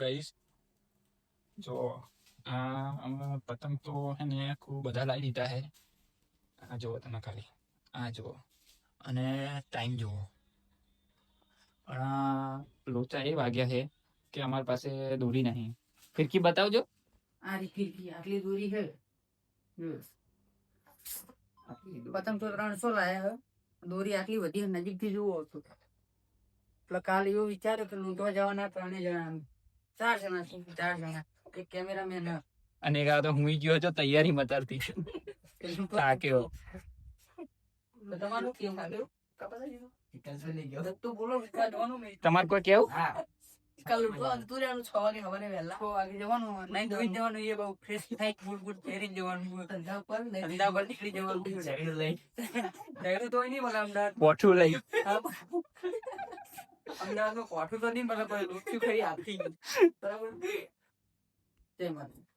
Guys, જો આ પતંગ તો હે ને ખૂબ બધા લાવી દીધા છે. આ જુઓ તમે ખાલી, આ જુઓ, અને ટાઈમ જુઓ. પણ લોચા એ વાગ્યા છે કે અમારી પાસે દોરી નહીં. ફિરકી બતાવજો. આ ફિરકી આટલી દોરી છે. પતંગ તો 300 લાયા. દોરી આટલી બધી નજીકથી જુઓ તો. એટલે કાલ એવો વિચાર્યો કે લૂંટવા જવાના 3 જણા, 4 જણા છે, 4 જણા, એક કેમેરામેન અને એક આ તો હું ગયો છો તૈયારી મતારતી થાક્યો. તમારું કેવું લાગ્યું? તું બોલો, તમારે કોઈ કેવું? કાલ લૂંટવા તું રહેવાનું 6 વાગે સવારે વહેલા 6 વાગે જવાનું, નહીં ધોઈ જવાનું, એ બહુ ફ્રેશ થાય, બૂટ પહેરીને જવાનું, ધંધા પર નીકળી જવાનું. તો નહીં મળે અમદાવાદ પોઠું લઈ અમદાવાદમાં કોઠું તો નહીં મળે, પણ લૂંટ્યું ખરી આપી. બરાબર. જય માતા.